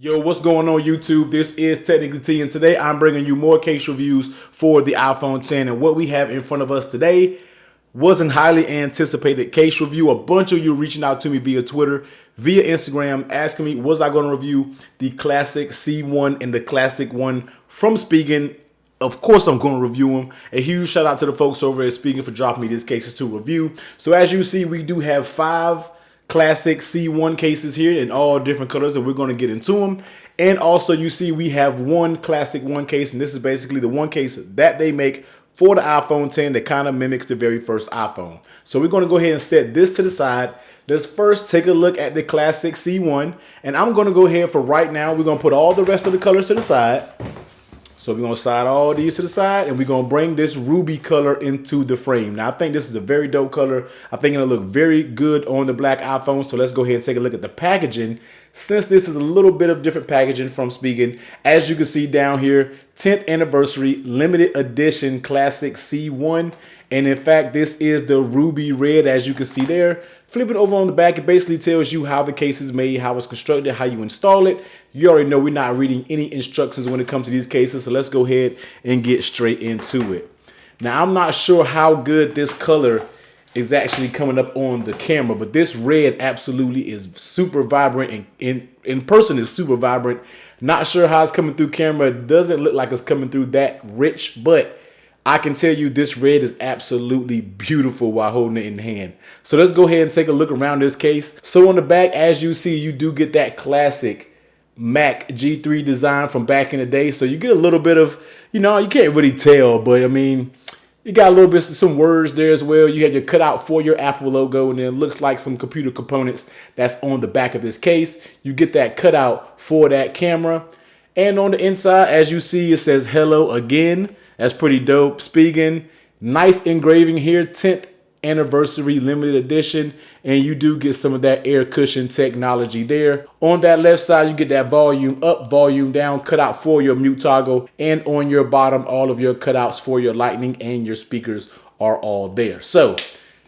Yo, what's going on YouTube? This is Technically T, and today I'm bringing you more case reviews for the iPhone 10. And what we have in front of us today wasn't highly anticipated case review. A bunch of you reaching out to me via Twitter, via Instagram, asking me was I going to review the classic C1 and the classic one from Spigen. Of course, I'm going to review them. A huge shout out to the folks over at Spigen for dropping me these cases to review. So as you see, we do have 5 classic C1 cases here in all different colors, and we're going to get into them. And also you see we have one classic one case, and this is basically the one case that they make for the iPhone 10 that kind of mimics the very first iPhone. So we're going to go ahead and set this to the side. Let's first take a look at the classic C1, and I'm going to go ahead for right now. We're going to put all the rest of the colors to the side. So we're going to slide all these to the side, and we're going to bring this ruby color into the frame. Now, I think this is a very dope color. I think it'll look very good on the black iPhone. So let's go ahead and take a look at the packaging. Since this is a little bit of different packaging from Spigen, as you can see down here, 10th anniversary limited edition classic C1. And in fact, this is the ruby red, as you can see there. Flipping over on the back, it basically tells you how the case is made, how it's constructed, how you install it. You already know we're not reading any instructions when it comes to these cases, so let's go ahead and get straight into it. Now, I'm not sure how good this color is actually coming up on the camera, but this red absolutely is super vibrant, and in person is super vibrant. Not sure how it's coming through camera. It doesn't look like it's coming through that rich, but I can tell you this red is absolutely beautiful while holding it in hand. So let's go ahead and take a look around this case. So on the back, as you see, you do get that classic Mac G3 design from back in the day. So you get a little bit of, you can't really tell, but I mean, you got a little bit of some words there as well. You have your cutout for your Apple logo, and then it looks like some computer components that's on the back of this case. You get that cutout for that camera. And on the inside, as you see, it says hello again. That's pretty dope. Spigen, nice engraving here, 10th anniversary limited edition, and you do get some of that air cushion technology there. On that left side, you get that volume up, volume down cutout for your mute toggle, and on your bottom, all of your cutouts for your lightning and your speakers are all there. So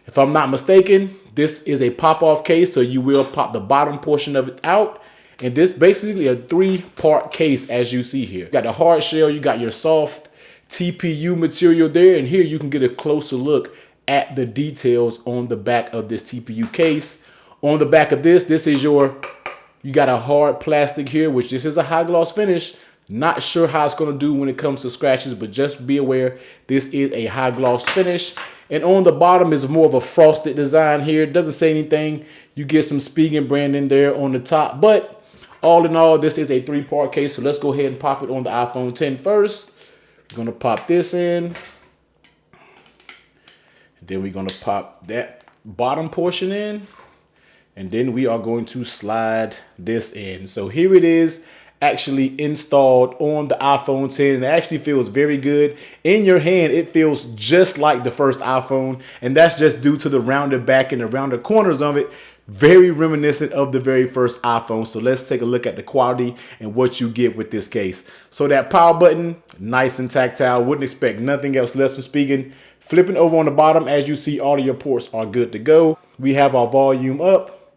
if I'm not mistaken, this is a pop-off case, so you will pop the bottom portion of it out. And this basically a 3-part case, as you see here. You got the hard shell, you got your soft TPU material there, and here you can get a closer look at the details on the back of this TPU case. On the back of this is you got a hard plastic here, which this is a high gloss finish. Not sure how it's going to do when it comes to scratches, but just be aware this is a high gloss finish. And on the bottom is more of a frosted design here. It doesn't say anything. You get some Spigen brand in there on the top, but all in all, this is a 3-part case. So let's go ahead and pop it on the iPhone 10 first. We're going to pop this in. And then we're going to pop that bottom portion in. And then we are going to slide this in. So here it is, actually installed on the iPhone 10. And it actually feels very good. In your hand, it feels just like the first iPhone. And that's just due to the rounded back and the rounded corners of it. Very reminiscent of the very first iPhone. So let's take a look at the quality and what you get with this case. So that power button, nice and tactile. Wouldn't expect nothing else less from Spigen. Flipping over on the bottom, as you see, all of your ports are good to go. We have our volume up,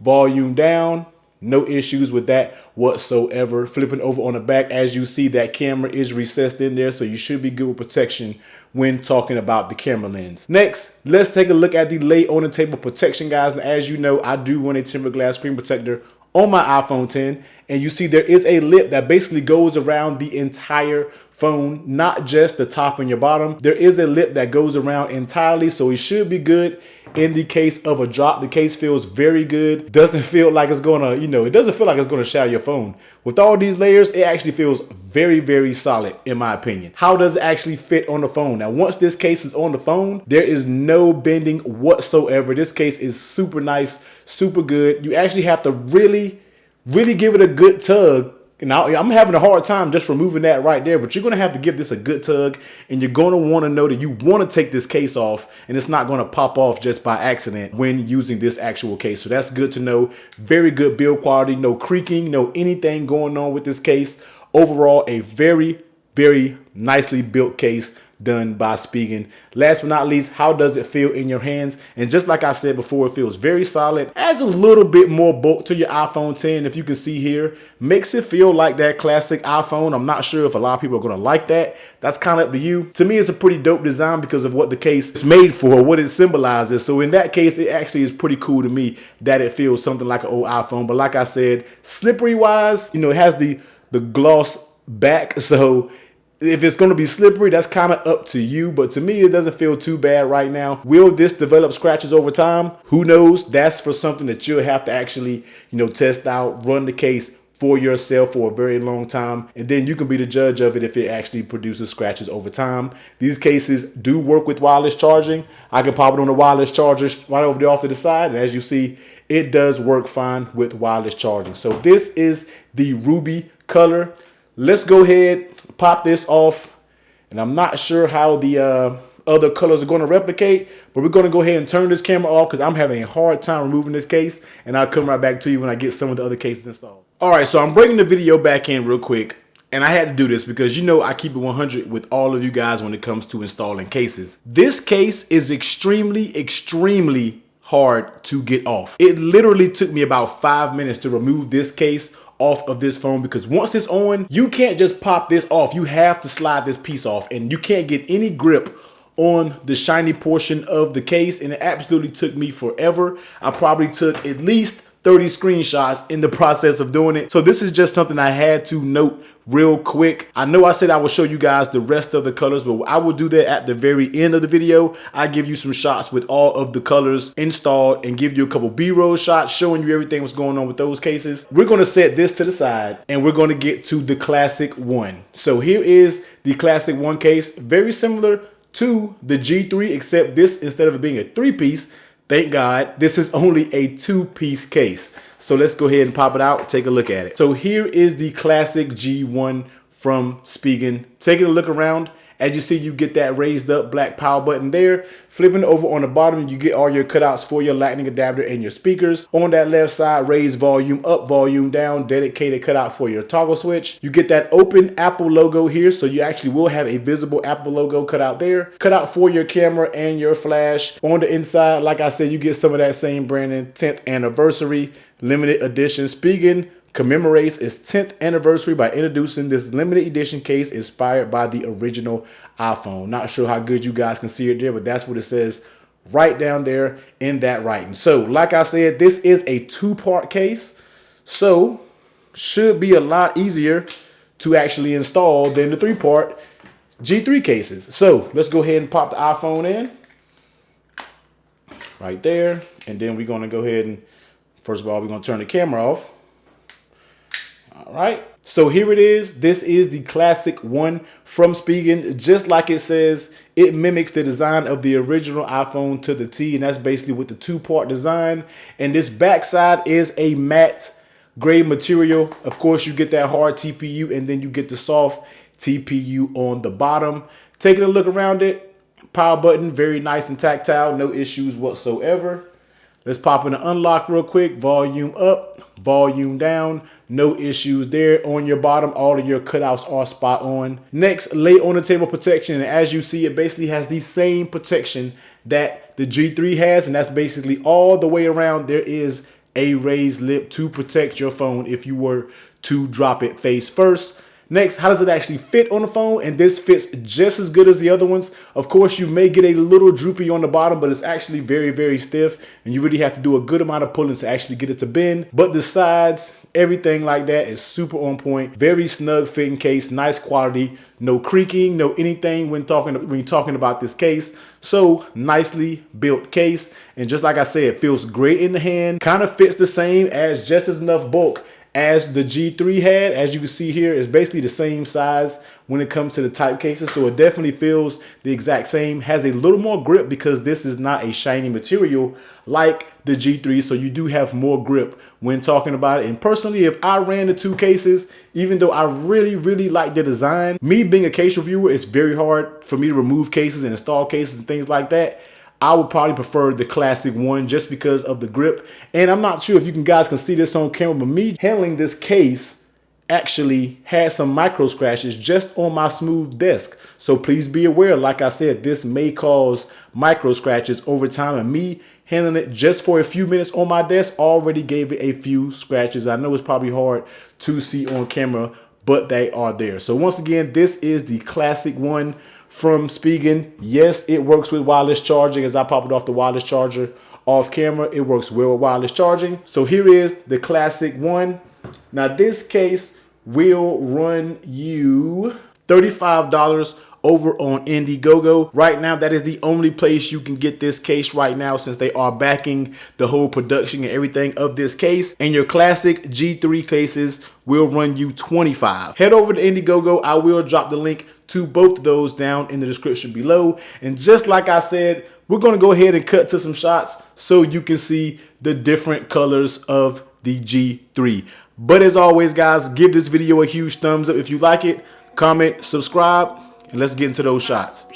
volume down. No issues with that whatsoever. Flipping over on the back, as you see, that camera is recessed in there, so you should be good with protection when talking about the camera lens. Next, let's take a look at the lay on the table protection, guys. And as you know, I do run a tempered glass screen protector on my iPhone 10, and you see there is a lip that basically goes around the entire phone, not just the top and your bottom. There is a lip that goes around entirely, so it should be good in the case of a drop. The case feels very good. Doesn't feel like it's gonna, it doesn't feel like it's gonna shatter your phone. With all these layers, it actually feels very, very solid, in my opinion. How does it actually fit on the phone? Now, once this case is on the phone, there is no bending whatsoever. This case is super nice, super good. You actually have to really give it a good tug. And I'm having a hard time just removing that right there, but you're going to have to give this a good tug, and you're going to want to know that you want to take this case off, and it's not going to pop off just by accident when using this actual case. So that's good to know. Very good build quality, no creaking, no anything going on with this case. Overall, a very, very nicely built case. done by Spigen. Last but not least, how does it feel in your hands? And just like I said before, it feels very solid. Adds a little bit more bulk to your iPhone 10, if you can see here. Makes it feel like that classic iPhone. I'm not sure if a lot of people are going to like that. That's kind of up to you. To me, it's a pretty dope design because of what the case is made for, what it symbolizes. So in that case, it actually is pretty cool to me that it feels something like an old iPhone. But like I said, slippery wise, you know, it has the gloss back. So if it's going to be slippery, that's kind of up to you. But to me, it doesn't feel too bad right now. Will this develop scratches over time? Who knows? That's for something that you'll have to actually, you know, test out, run the case for yourself for a very long time. And then you can be the judge of it if it actually produces scratches over time. These cases do work with wireless charging. I can pop it on the wireless charger right over there off to the side. And as you see, it does work fine with wireless charging. So this is the ruby color. Let's go ahead, pop this off, and I'm not sure how the other colors are going to replicate, but we're going to go ahead and turn this camera off because I'm having a hard time removing this case, and I'll come right back to you when I get some of the other cases installed. All right, so I'm bringing the video back in real quick, and I had to do this because, you know, I keep it 100 with all of you guys when it comes to installing cases. This case is extremely hard to get off. It literally took me about 5 minutes to remove this case off of this phone because once it's on, you can't just pop this off. You have to slide this piece off, and you can't get any grip on the shiny portion of the case. And it absolutely took me forever. I probably took at least 30 screenshots in the process of doing it. So this is just something I had to note real quick. I know I said I will show you guys the rest of the colors, but I will do that at the very end of the video. I give you some shots with all of the colors installed and give you a couple B-roll shots showing you everything what's going on with those cases. We're going to set this to the side and we're going to get to the Classic 1. So here is the Classic 1 case, very similar to the G3, except this, instead of it being a 3-piece, thank God, this is only a 2-piece case. So let's go ahead and pop it out, take a look at it. So here is the Classic G1 from Spigen. Taking a look around, as you see, you get that raised up black power button there. Flipping over on the bottom, you get all your cutouts for your lightning adapter and your speakers. On that left side, raise volume up, volume down, dedicated cutout for your toggle switch. You get that open Apple logo here, so you actually will have a visible Apple logo cut out there. Cutout for your camera and your flash. On the inside, like I said, you get some of that same branding, 10th anniversary, limited edition. Spigen commemorates its 10th anniversary by introducing this limited edition case inspired by the original iPhone. Not sure how good you guys can see it there, but that's what it says right down there in that writing. So like I said, this is a 2-part case, so should be a lot easier to actually install than the 3-part G3 cases. So let's go ahead and pop the iPhone in right there. And then we're going to go ahead and, first of all, we're going to turn the camera off. All right, so here it is. This is the Classic 1 from Spigen. Just like it says, it mimics the design of the original iPhone to the T, and that's basically with the 2-part design. And this backside is a matte gray material. Of course, you get that hard TPU, and then you get the soft TPU on the bottom. Taking a look around it, power button, very nice and tactile, no issues whatsoever. Let's pop in the unlock real quick. Volume up, volume down, no issues there. On your bottom, all of your cutouts are spot on. Next, lay on the table protection. And as you see, it basically has the same protection that the G3 has. And that's basically all the way around. There is a raised lip to protect your phone if you were to drop it face first. Next, how does it actually fit on the phone? And this fits just as good as the other ones. Of course, you may get a little droopy on the bottom, but it's actually very stiff. And you really have to do a good amount of pulling to actually get it to bend. But the sides, everything like that is super on point. Very snug fitting case, nice quality, no creaking, no anything when you're talking about this case. So nicely built case. And just like I said, it feels great in the hand. Kind of fits the same as just as enough bulk as the G3 had. As you can see here, it's basically the same size when it comes to the type cases. So it definitely feels the exact same. Has a little more grip because this is not a shiny material like the G3. So you do have more grip when talking about it. And personally, if I ran the 2 cases, even though I really like the design, me being a case reviewer, it's very hard for me to remove cases and install cases and things like that. I would probably prefer the Classic 1 just because of the grip. And I'm not sure if you guys can see this on camera, but me handling this case actually had some micro scratches just on my smooth desk. So please be aware, like I said, this may cause micro scratches over time, and me handling it just for a few minutes on my desk already gave it a few scratches. I know it's probably hard to see on camera, but they are there. So once again, this is the classic one from Spigen. Yes, it works with wireless charging. As I pop it off the wireless charger off camera, it works well with wireless charging. So here is the classic one. Now this case will run you $35 over on Indiegogo. Right now, that is the only place you can get this case right now, since they are backing the whole production and everything of this case. And your classic G3 cases will run you $25. Head over to Indiegogo. I will drop the link to both of those down in the description below. And just like I said, we're going to go ahead and cut to some shots so you can see the different colors of the G3. But as always, guys, give this video a huge thumbs up if you like it. Comment, subscribe, and let's get into those shots.